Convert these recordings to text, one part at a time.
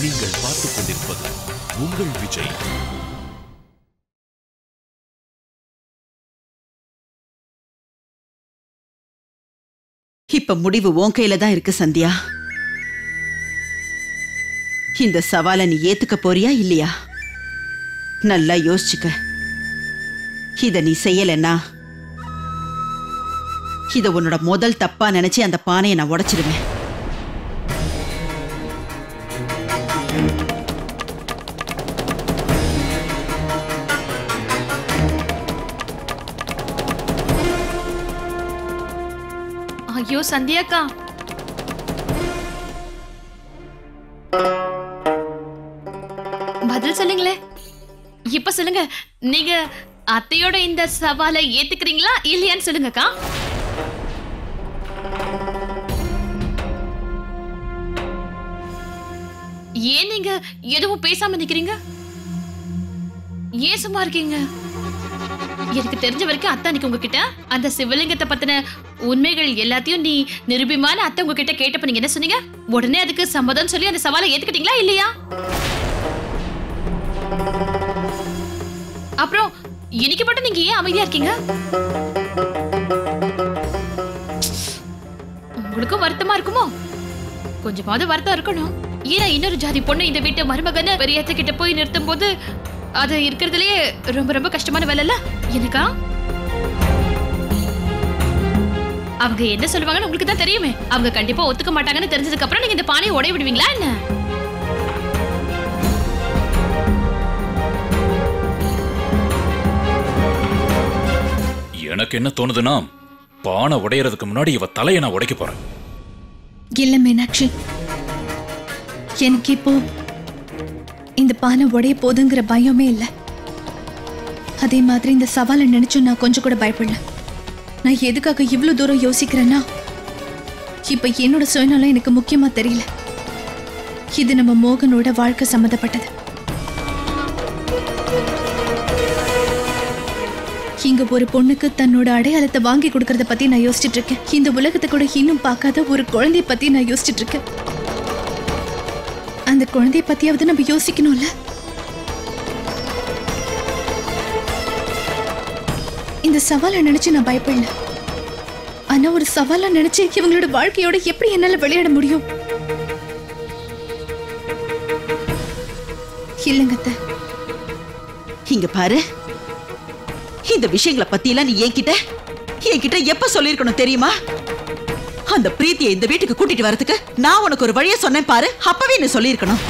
நீங்கள் பார்த்துக் கொண்டிருப்பது உங்கள் விஜய். இப்ப முடிவு உன் கையில தான் இருக்கு சந்தியா. இந்த சவாலை நீ ஏத்துக்க போறியா இல்லையா? நல்லா யோசிச்சுக்க. இத நீ செய்யலன்னா இத உன்னோட முதல் தப்பா நினைச்சு அந்த பானையை நான் உடைச்சிடுவேன். ஐயோ சந்தியாக்கா, பதில் சொல்லுங்களே. இப்ப சொல்லுங்க, நீங்க அத்தையோட இந்த சவாலை ஏத்துக்கிறீங்களா இல்லையான்னு சொல்லுங்கக்கா. ஏன் நீங்க எதுவும் பேசாம நிக்கிறீங்க? ஏன் சும்மா இருக்கீங்க? எனக்கு தெரிஞ்ச வரைக்கும் அத்தா அன்னைக்கு உங்ககிட்ட அந்த சிவலிங்கத்தை பத்தின உண்மைகள் எல்லாத்தையும் நீ நிரூபிமான அத்தை உங்ககிட்ட கேட்டப்ப நீங்க என்ன சொன்னீங்க? உடனே அதுக்கு சம்மதம் சொல்லி அந்த சவாலை ஏத்துக்கிட்டீங்களா இல்லையா? அப்புறம் இன்னைக்கு மட்டும் நீங்க ஏன் அமைதியா இருக்கீங்க? உங்களுக்கும் வருத்தமா இருக்குமோ? கொஞ்சமாவது வருத்தம் இருக்கணும். ஏன்னா இன்னொரு ஜாதி பொண்ணு இந்த வீட்டு மருமகன்னு பெரியத்த கிட்ட போய் நிறுத்தும் போது அது இருக்கிறதுலயே ரொம்ப ரொம்ப கஷ்டமான வேலை இல்ல எனக்கா? அவங்க என்ன சொல்லுவாங்கன்னு உங்களுக்கு தான் தெரியுமே. அவங்க கண்டிப்பா ஒத்துக்க மாட்டாங்கன்னு தெரிஞ்சதுக்கு அப்புறம் நீங்க இந்த பானையை உடைய விடுவீங்களா என்ன? எனக்கு என்ன தோணுதுன்னா, பானை உடையறதுக்கு முன்னாடி இவ தலையை நான் உடைக்க போறேன். இல்ல மீனாட்சி, எனக்கு இப்போ இந்த பானை உடைய போதுங்கிற பயமே இல்லை. அதே மாதிரி இந்த சவாலை நினைச்சும் நான் கொஞ்சம் கூட பயப்படல. நான் எதுக்காக இவ்வளவு தூரம் யோசிக்கிறேன்னா, இப்ப என்னோட சுயநலம் எனக்கு முக்கியமா தெரியல. இது நம்ம மோகனோட வாழ்க்கை சம்மந்தப்பட்டது. இங்க ஒரு பொண்ணுக்கு தன்னோட அடையாளத்தை வாங்கி கொடுக்கறத பத்தி நான் யோசிச்சுட்டு இருக்கேன். இந்த உலகத்தை கூட இன்னும் பார்க்காத ஒரு குழந்தைய பத்தி நான் யோசிச்சுட்டு இருக்கேன். அந்த குழந்தைய பத்தியாவது நம்ம யோசிக்கணும்ல. இந்த சவாலை நினைச்சு நான் பயப்படல. ஆனா ஒரு சவாலை நினைச்சு இவங்களோட வாழ்க்கையோட எப்படி என்னால விளையாட முடியும்? இல்லங்கத்த, இங்க பாரு, இந்த விஷயங்களை பத்தி எல்லாம் நீ என்கிட்ட எப்ப சொல்லிருக்கணும் தெரியுமா? அந்த பிரீத்தியை இந்த வீட்டுக்கு கூட்டிட்டு வரதுக்கு நான் உனக்கு ஒரு வழியை சொன்னேன் பாரு, அப்பவே நீ சொல்லிருக்கணும்.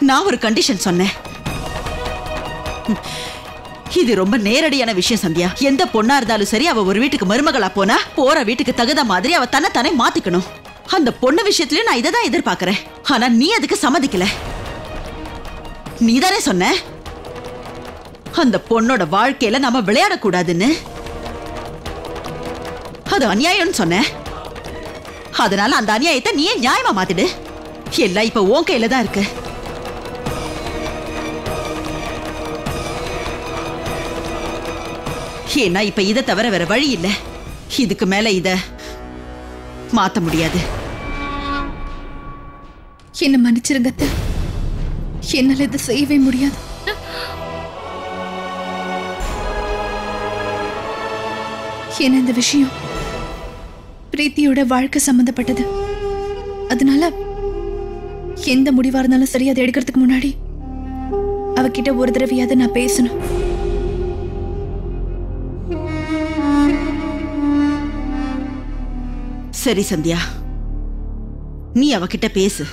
நான் ஒரு கண்டிஷன் சொன்னேன். இது ரொம்ப நேரடியான விஷயம் சந்தியா. எந்த பொண்ணா இருந்தாலும் சரி, அவ ஒரு வீட்டுக்கு மருமகளா போனா போற வீட்டுக்கு தகுந்த மாதிரி அவ தன்னை மாத்திக்கணும். அந்த பொண்ணு விஷயத்திலயும் நான் இதைதான் எதிர்பார்க்கிறேன். ஆனா நீ அதுக்கு சம்மதிக்கல. நீதானே சொன்ன அந்த பொண்ணோட வாழ்க்கையில நாம விளையாடக்கூடாதுன்னு. அது அநியாயம்னு சொன்ன. அதனால அந்த அநியாயத்தை நீயே நியாயமா மாத்திடு. எல்லாம் இப்ப உன் கையில தான் இருக்கு. ஏன்னா இப்ப இதை தவிர வேற வழி இல்ல. இதுக்கு மேல இத மாத்த முடியாது. என்ன மன்னிச்சிருங்க அத்தை. என்னால இதை செய்யவே முடியாது. என்ன இந்த விஷயம் பிரீத்தியோட வாழ்க்கை சம்பந்தப்பட்டது. அதனால எந்த முடிவா இருந்தாலும் சரி, அதை எடுக்கிறதுக்கு முன்னாடி அவகிட்ட ஒரு தடவையாவது நான் பேசணும். சரி சந்தியா, நீ அவகிட்ட பேசு.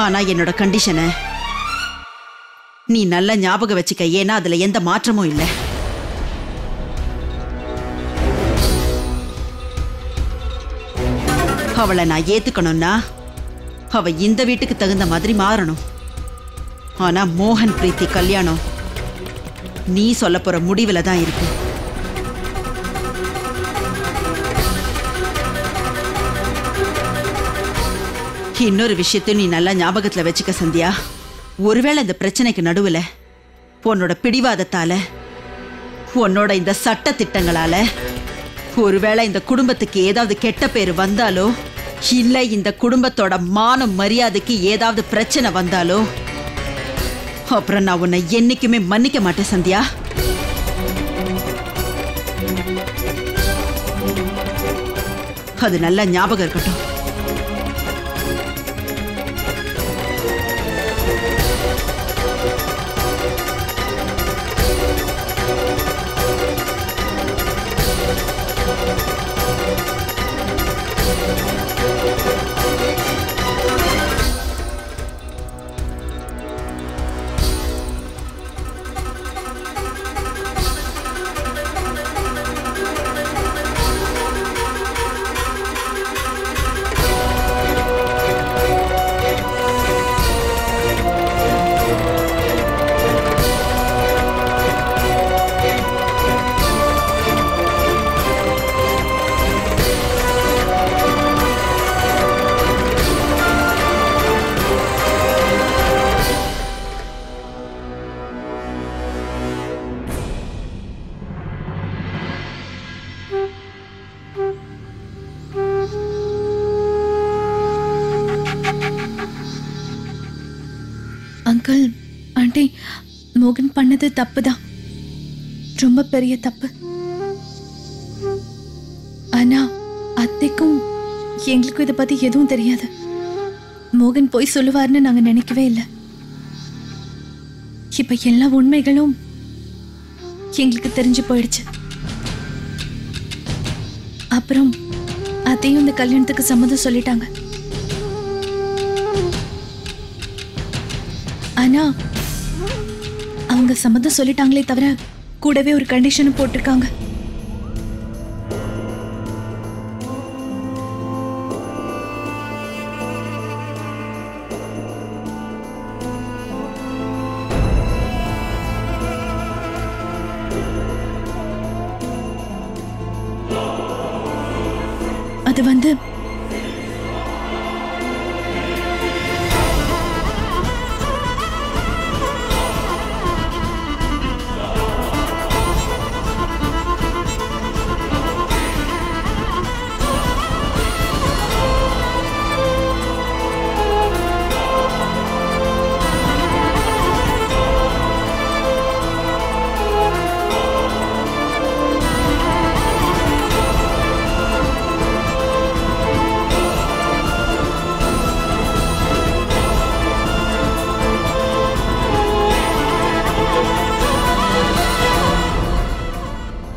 ஆனா என்னோட கண்டிஷனை நீ நல்லா ஞாபகம் வச்சுக்க. ஏன்னா அதுல எந்த மாற்றமும் இல்லை. அவளை நான் ஏத்துக்கணும்னா அவ இந்த வீட்டுக்கு தகுந்த மாதிரி மாறணும். ஆனா மோகன் பிரீத்தி கல்யாணம் நீ சொல்ல போற முடிவுல தான் இருக்கு. இன்னொரு விஷயத்தை நீ நல்லா ஞாபகத்துல வச்சுக்க சந்தியா. ஒருவேளை இந்த பிரச்சனைக்கு நடுவுல உன்னோட பிடிவாதத்தால, உன்னோட இந்த சட்ட திட்டங்களால ஒருவேளை இந்த குடும்பத்துக்கு ஏதாவது கெட்ட பேர் வந்தாலோ இல்ல இந்த குடும்பத்தோட மான மரியாதைக்கு ஏதாவது பிரச்சனை வந்தாலோ அப்புறம் நான் உன்னை என்னைக்குமே மன்னிக்க மாட்டேன் சந்தியா. அது நல்லா ஞாபகம் இருக்கட்டும். அங்கிள் ஆண்டி, மோகன் பண்ணது தப்புதான், ரொம்ப பெரிய தப்பு. ஆனா அத்தைக்கும் எங்களுக்கும் இதை பத்தி எதுவும் தெரியாது. மோகன் போய் சொல்லுவார்னு நாங்க நினைக்கவே இல்லை. இப்ப எல்லா உண்மைகளும் எங்களுக்கு தெரிஞ்சு போயிடுச்சு. அப்புறம் அத்தையும் இந்த கல்யாணத்துக்கு சம்மதம் சொல்லிட்டாங்க. ஆனா அவங்க சம்மதம் சொல்லிட்டாங்களே தவிர கூடவே ஒரு கண்டிஷனும் போட்டிருக்காங்க. அது வந்து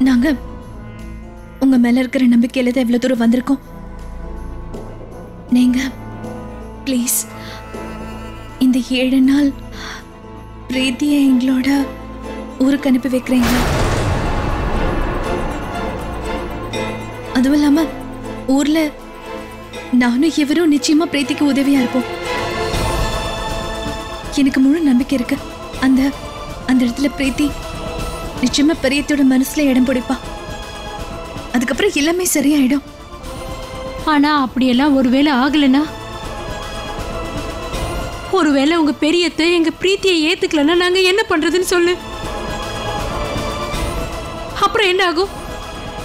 நாங்க உங்க மேல இருக்கிற நம்பிக்கையில தான் எவ்வளவு தூரம் வந்திருக்கோம். நீங்க ப்ளீஸ் இந்த 7 நாள் பிரீத்தியை எங்களோட ஊருக்கு அனுப்பி வைக்கிறீங்க. அதுவும் இல்லாம ஊர்ல நானும் இவரும் நிச்சயமா பிரீத்திக்கு உதவியா இருப்போம். எனக்கு முழு நம்பிக்கை இருக்கு. அந்த அந்த இடத்துல பிரீத்தி நிச்சயமா பெரியத்தோட மனசுல இடம் பிடிப்பா. அதுக்கப்புறம் எல்லாமே சரியாயிடும். ஆனா அப்படியெல்லாம் ஒருவேளை ஆகலனா, ஒருவேளை உங்க பெரியத்தை எங்க பிரீத்தியை ஏத்துக்கலன்னா நாங்க என்ன பண்றதுன்னு சொல்லு. அப்புறம் என்ன ஆகும்?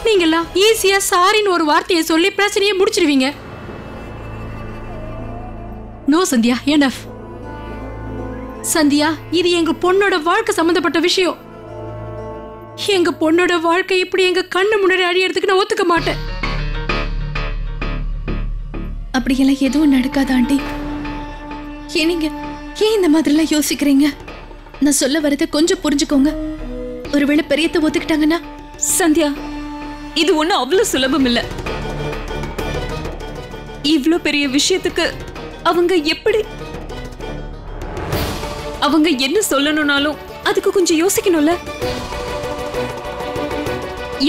நீங்கெல்லாம் ஈஸியா சாரின்னு ஒரு வார்த்தையை சொல்லி பிரச்சனையை முடிச்சிருவீங்க. No Sandhya, NF. சந்தியா, இது எங்க பொண்ணோட வாழ்க்கை சம்பந்தப்பட்ட விஷயம். எங்க பொண்ணோட வாழ்க்கை இப்படி எங்க கண்ணு முன்னாடி அழியறதுக்கு நான் ஒத்துக்க மாட்டேன். அப்படியெல்லாம் எதுவும் நடக்காத ஆண்டி. நீங்க ஏன் இந்த மாதிரிலாம் யோசிக்கிறீங்க? நான் சொல்ல வரதை கொஞ்சம் புரிஞ்சுக்கோங்க. ஒருவேளை பெரியத்தை ஒத்துக்கிட்டாங்கன்னா. சந்தியா, இது ஒன்றும் அவ்வளவு சுலபம் இல்ல. இவ்வளோ பெரிய விஷயத்துக்கு அவங்க என்ன சொல்லணும்னாலும் அதுக்கு கொஞ்சம் யோசிக்கணும்ல.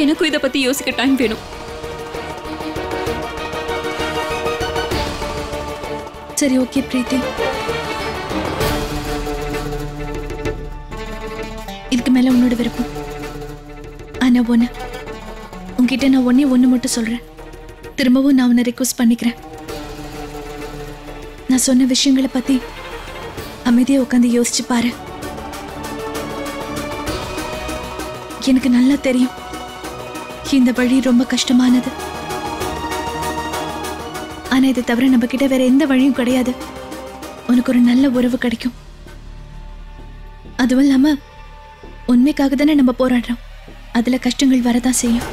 எனக்கும் இதை பத்தி யோசிக்க டைம் வேணும். சரி, ஓகே பிரீத்தி. இதுக்கு மேல உன்னோட விருப்பம். ஆனா உன்கிட்ட நான் ஒண்ணு மட்டும் சொல்றேன். திரும்பவும் நான் உன்னை ரிக்வெஸ்ட் பண்ணிக்கிறேன். நான் சொன்ன விஷயங்களை பத்தி அமைதியா உட்காந்து யோசிச்சு பாரு. எனக்கு நல்லா தெரியும் இந்த வழி ரொம்ப கஷ்டமானது. ஆனா இதை தவிர நம்ம கிட்ட வேற எந்த வழியும் கிடையாது. உனக்கு ஒரு நல்ல உறவு கிடைக்கும். அதுவும் இல்லாம உண்மைக்காக தானே நம்ம போராடுறோம். அதுல கஷ்டங்கள் வரதான் செய்யும்.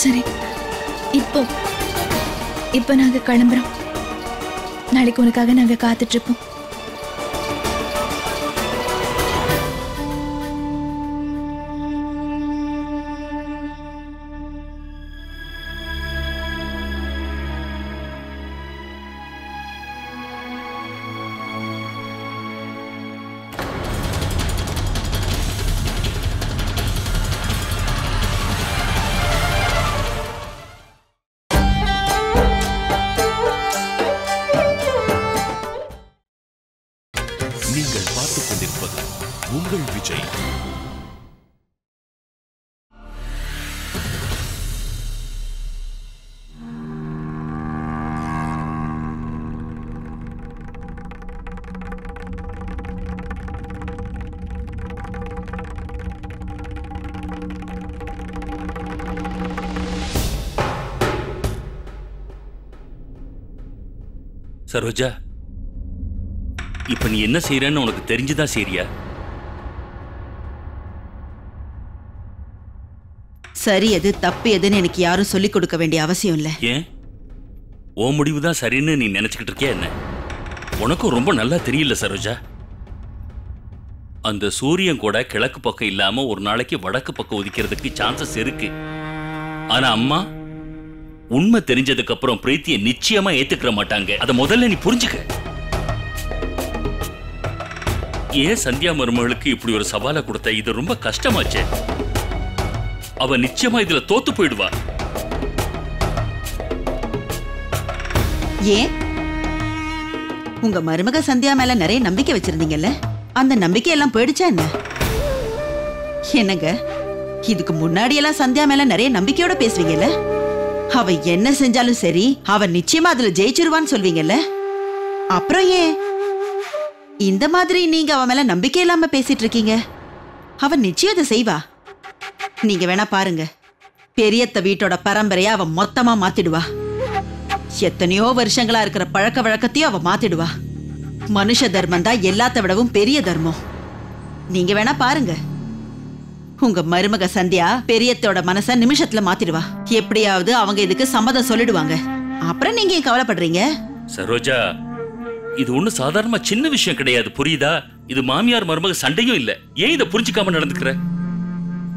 சரி, இப்போ நாங்க கிளம்புறோம். நாளைக்கு உனக்காக நாங்க காத்துட்டு இருப்போம். நீங்கள் பார்த்துக் கொண்டிருப்பது உங்கள் விஜய். சரோஜா, இப்ப நீ என்ன செய்யறன்னு உனக்கு தெரிஞ்சுதான் சரியா? சரி எது தப்பு எதுன்னு எனக்கு யாரும் சொல்லிக் கொடுக்க வேண்டிய அவசியம் இல்ல. ஏன் ஓ முடிவுதான் சரின்னு நீ நினைச்சுக்கிட்டு இருக்கியா என்ன? உனக்கும் ரொம்ப நல்லா தெரியல சரோஜா. அந்த சூரியன் கூட கிழக்கு பக்கம் இல்லாம ஒரு நாளைக்கு வடக்கு பக்கம் உதிக்கிறதுக்கு சான்சஸ் இருக்கு. ஆனா அம்மா உண்மை தெரிஞ்சதுக்கு அப்புறம் பிரீத்தியை நிச்சயமா ஏத்துக்கிற மாட்டாங்க. அதை முதல்ல நீ புரிஞ்சுக்க. ஏன் சந்தியா மருமகளுக்கு இப்படி ஒரு சவாலை கொடுத்த? இது ரொம்ப கஷ்டமாச்சே. அவ நிச்சயமா இதுல தோத்து போயிடுவா. ஏன் உங்க மருமக சந்தியா மேல நிறைய நம்பிக்கை வச்சிருந்தீங்கல்ல, அந்த நம்பிக்கை எல்லாம் போயிடுச்சா என்ன? என்னங்க, இதுக்கு முன்னாடி எல்லாம் சந்தியா மேல நிறைய நம்பிக்கையோட பேசுவீங்கல்ல. அவ என்ன செஞ்சாலும் சரி அவ நிச்சயமா அதுல ஜெயிச்சிருவான்னு சொல்வீங்கல்ல. அப்புறம் ஏன் இந்த மாதிரி நீங்க அவ மேல நம்பிக்கை இல்லாம பேசிட்டு இருக்கீங்க? அவ நிச்சயம் அதை செய்வா. நீங்க வேணா பாருங்க, பெரியத்த வீட்டோட பரம்பரையா அவ மொத்தமா மாத்திடுவா. எத்தனையோ வருஷங்களா இருக்கிற பழக்க வழக்கத்தையும் அவ மாத்திடுவா. மனுஷ தர்மம் தான் எல்லாத்த விடவும் பெரிய தர்மம். நீங்க வேணா பாருங்க, உங்க மருமக சந்தியா பெரியத்தோட மனச நிமிஷத்துல மாத்திடுவா. எப்படியாவது அவங்க இதுக்கு சம்மதம் சொல்லிடுவாங்க. அப்புறம் நீங்க ஏன் கவலைப்படுறீங்க? சரோஜா, இது ஒண்ணு சாதாரணமா சின்ன விஷயம் கிடையாது, புரியுதா? இது மாமியார் மருமக சண்டையும் இல்ல. ஏன் இதை புரிஞ்சுக்காம நடந்துக்கிற?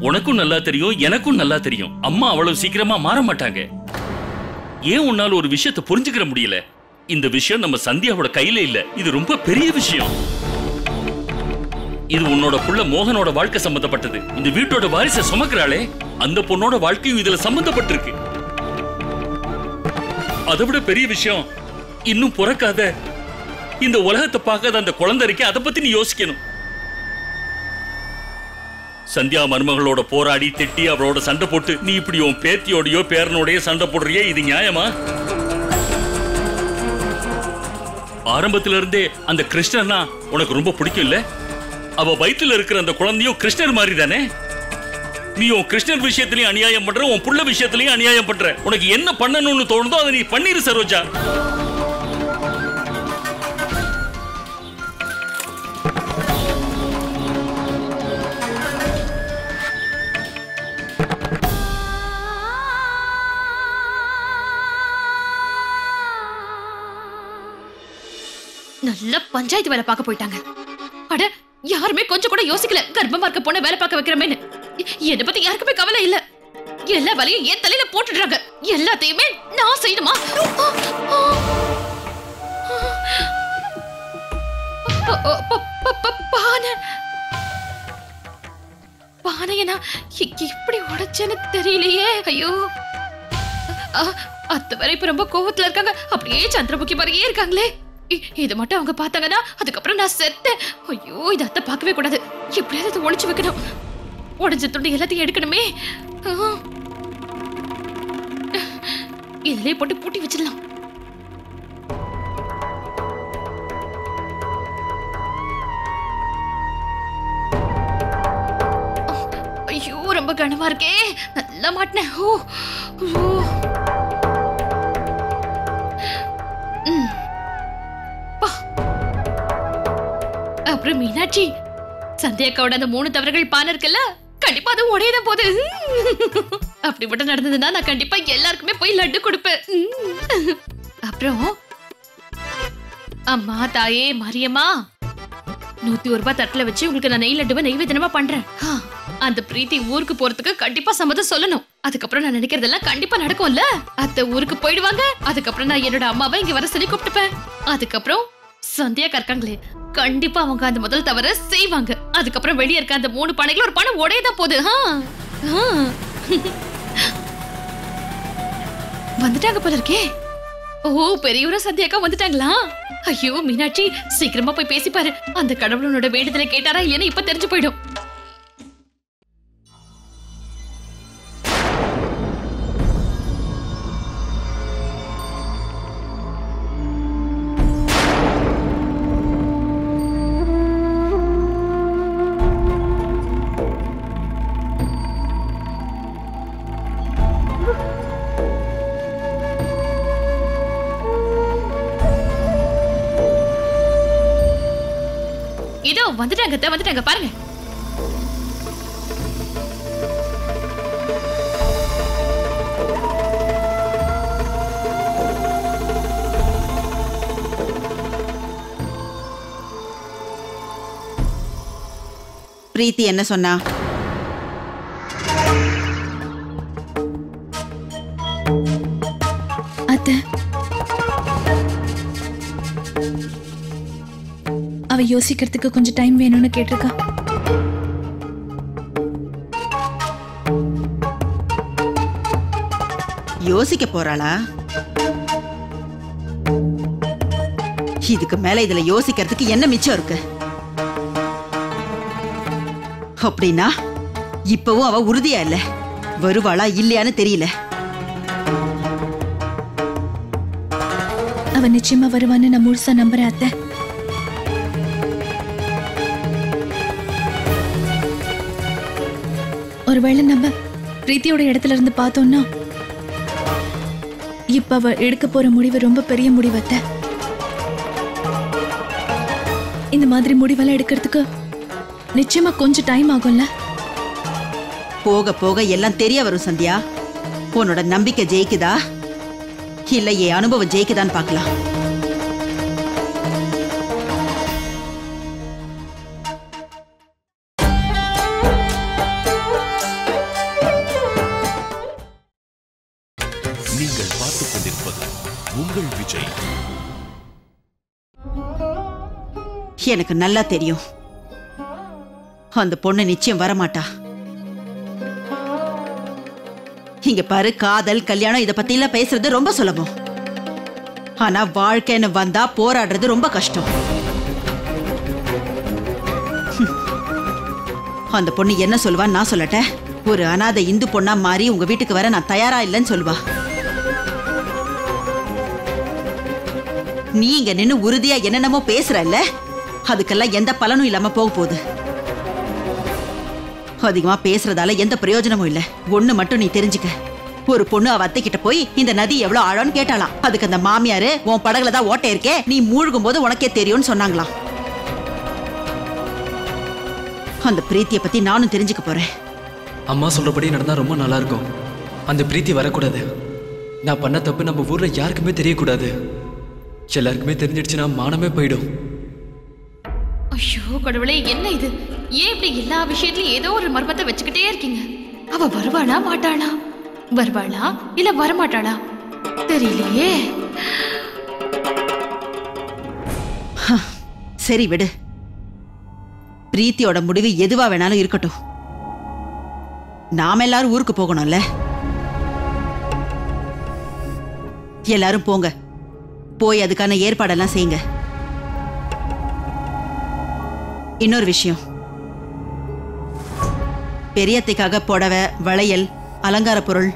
உனக்கும் நல்லா தெரியும், எனக்கும் நல்லா தெரியும், அம்மா அவ்வளவு சீக்கிரமா மாற மாட்டாங்க. ஏன் உன்னால ஒரு விஷயத்தை புரிஞ்சுக்கிற முடியல? இந்த விஷயம் நம்ம சந்தியாவோட கையில இல்ல. இது ரொம்ப பெரிய விஷயம். இது உன்னோட புள்ள மோகனோட வாழ்க்கை சம்பந்தப்பட்டது. இந்த வீட்டோட வாரிசை சுமக்கிறாளே, அந்த பொண்ணோட வாழ்க்கையும் இதுல சம்பந்தப்பட்டிருக்கு. அதை விட பெரிய விஷயம், இன்னும் பிறக்காத இந்த உலகத்தை பார்க்காத அந்த குழந்தை இருக்கே, அதை பத்தி நீ யோசிக்கணும். சந்தியா மருமகளோட போராடி திட்டி அவளோட சண்டை போட்டு நீ இப்படி உன் பேத்தியோடையோ பேரனோடையோ சண்டை போடுறியே, இது நியாயமா? ஆரம்பத்துல இருந்தே அந்த கிருஷ்ணர்னா உனக்கு ரொம்ப பிடிக்கும் இல்ல? அவ வயிற்றுல இருக்கிற அந்த குழந்தையும் கிருஷ்ணர் மாதிரி தானே? நீ உன் கிருஷ்ணர் விஷயத்திலையும் அநியாயம் பண்ற, உன் புள்ள விஷயத்திலையும் அநியாயம் பண்ற. உனக்கு என்ன பண்ணணும்னு தோணுதோ அதை நீ பண்ணிரு சரோஜா. நல்ல பஞ்சாயத்து வேலை பார்க்க போயிட்டாங்க. அட, யாருமே கொஞ்சம் கூட யோசிக்கல கர்ப்பமா இருக்க பொண்ணை வேலை பார்க்க வைக்கிறமேன்னு. என்னை பத்தி யாருக்குமே கவலை இல்ல. எல்லா வேலையும் என் தலையில போட்டுடுறாங்க. எல்லாத்தையுமே நான் செய்யணுமா? பானைய நான் இப்படி உடைச்சேன்னு தெரியலையே. ஐயோ, அத்தை வரை இப்ப ரொம்ப கோவத்துல இருக்காங்க. அப்படியே சந்திரமுகி மாதிரியே இருக்காங்களே. இதை மட்டும் அவங்க பார்த்தாங்கன்னா அதுக்கப்புறம் நான் செத்தேன். ஐயோ, இதை அத்தை பார்க்கவே கூடாது. எப்படியாவது ஒளிச்சு வைக்கணும். உடைஞ்ச துண்டு எல்லாத்தையும் எடுக்கணுமே. இதுலயே போட்டு பூட்டி வச்சிடலாம். ரொம்ப கனமா இருக்கே. நல்லா மாட்டினேன். ஓ ஓ. அப்புறம் மீனாட்சி, சந்தியாக்காவோட அந்த 3 தவறுகள் பானை இருக்குல்ல, கண்டிப்பா அது உடையதான் போகுது. அப்படி மட்டும் நடந்ததுன்னா நான் கண்டிப்பா எல்லாருக்குமே போய் லட்டு கொடுப்பேன். அப்புறம் அம்மா தாயே மாரியம்மா, 101 ரூபாய் தட்டுல வச்சு உங்களுக்கு நான் நெய் லட்டுவை நெய்வேதனமா பண்றேன். அந்த பிரீத்தி ஊருக்கு போறதுக்கு கண்டிப்பா சம்மதம் சொல்லணும். அதுக்கப்புறம் நான் நினைக்கிறதெல்லாம் கண்டிப்பா நடக்கும்ல. அத்தை ஊருக்கு போயிடுவாங்க. அதுக்கப்புறம் நான் என்னோட அம்மாவை இங்க வர சொல்லி கூப்பிட்டுப்பேன். அதுக்கப்புறம் சந்தியா இருக்காங்களே, கண்டிப்பா அவங்க அந்த முதல் தவற செய்வாங்க. அதுக்கப்புறம் வெளியே இருக்க அந்த 3 பானைகள் ஒரு பானை உடையதான் போகுது. வந்துட்டாங்க போல இருக்கே. ஓ, பெரியவரா சந்தியாக்கா வந்துட்டாங்களா? ஐயோ மீனாட்சி, சீக்கிரமா போய் பேசிப்பாரு. அந்த கடவுளோட வேண்டுதலை கேட்டாரா இல்லைன்னு இப்ப தெரிஞ்சு போயிடும். இதோ வந்துட்டாங்க பாருங்க. பிரீத்தி என்ன சொன்னா? அத்தை, அவ யோசிக்கிறதுக்கு கொஞ்சம் டைம் வேணும்னு கேட்டிருக்கா. யோசிக்க போறாளா? இதுக்கு மேல இதுல யோசிக்கிறதுக்கு என்ன மிச்சம் இருக்கு? அப்படின்னா இப்பவும் அவ உறுதியா இல்ல. வருவாளா இல்லையான்னு தெரியல. அவ நிச்சயமா வருவான்னு நான் முழுசா நம்புறேன் அத்தை. ஒருவேளை நம்ம பிரீத்தியோட இடத்துல இருந்து பார்த்தோம்னா இப்ப அவ எடுக்க போற முடிவு ரொம்ப பெரிய முடிவு அத்தை. இந்த மாதிரி முடிவெல்லாம் எடுக்கிறதுக்கு நிச்சயமா கொஞ்சம் டைம் ஆகும்ல. போக போக எல்லாம் தெரிய வரும் சந்தியா. உன்னோட நம்பிக்கை ஜெயிக்குதா இல்ல என் அனுபவம் ஜெயிக்குதான்னு பார்க்கலாம். நீங்கள் பார்த்துக் கொண்டிருப்பது உங்கள் விஜய். எனக்கு நல்லா தெரியும் அந்த பொண்ணு நிச்சயம் வரமாட்டா. இங்க பாரு, காதல் கல்யாணம் இத பத்தி எல்லாம் பேசுறது ரொம்ப சுலபம். ஆனா வாழ்க்கைன்னு வந்தா போராடுறது ரொம்ப கஷ்டம். அந்த பொண்ணு என்ன சொல்லுவான்னு நான் சொல்லட்டேன். ஒரு அனாதை இந்து பொண்ணா மாறி உங்க வீட்டுக்கு வர நான் தயாரா இல்லைன்னு சொல்லுவா. நீ இங்க நின்னு உறுதியா என்னென்னமோ பேசுறல்ல, அதுக்கெல்லாம் எந்த பலனும் இல்லாம போக போகுது. அதிகமா பேசுறதால எந்த பிரயோஜனமும் இல்ல. ஒண்ணு மட்டும் நீ தெரிஞ்சுக்க. ஒரு பொண்ணு அவ அத்தை கிட்ட போய் இந்த நதி எவ்வளவு ஆழம்னு கேட்டாலாம். அதுக்கு அந்த மாமியாரு, உன் படகுல தான் ஓட்டை இருக்கே, நீ மூழ்கும் போது உனக்கே தெரியும்னு சொன்னாங்களாம். அந்த பிரீத்திய பத்தி நானும் தெரிஞ்சுக்க போறேன். அம்மா சொல்றபடி நடந்தா ரொம்ப நல்லா இருக்கும். அந்த பிரீத்தி வரக்கூடாது. நான் பண்ண தப்பு நம்ம ஊர்ல யாருக்குமே தெரியக்கூடாது. எல்லாருக்குமே தெரிஞ்சிடுச்சுன்னா மானமே போயிடும். ஐயோ கடவுளே, என்ன இது? ஏன் இப்படி எல்லா விஷயத்திலயும் ஏதோ ஒரு மர்மத்தை வச்சுக்கிட்டே இருக்கீங்க? அவ வருவாளா மாட்டாளா? வருவாளா இல்ல வரமாட்டாளா தெரியலையே. சரி விடு. பிரீத்தியோட முடிவு எதுவா வேணாலும் இருக்கட்டும். நாம எல்லாரும் ஊருக்கு போகணும்ல. எல்லாரும் போங்க, போய் அதுக்கான ஏற்பாடெல்லாம் செய்யுங்க. இன்னொரு விஷயம், பெரியத்தைக்காக புடவை, வளையல், அலங்கார பொருள்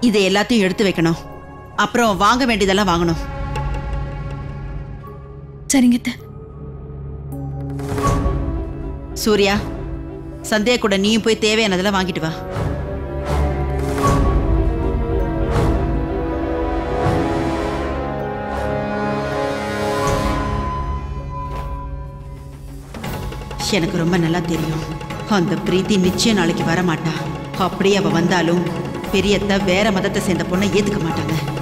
இது எல்லாத்தையும் எடுத்து வைக்கணும். அப்புறம் வாங்க வேண்டியதெல்லாம் வாங்கணும். சரிங்க. சூர்யா, சந்தியா கூட நீயும் போய் தேவையானதெல்லாம் வாங்கிட்டு வா. எனக்கு ரொம்ப நல்லா தெரியும். அந்த பிரீத்தி நிச்சயம் நாளைக்கு வரமாட்டா. அப்படியே அவ வந்தாலும் பெரியத்த வேற மதத்தை சேர்ந்த பொண்ணை ஏத்துக்க மாட்டாங்க.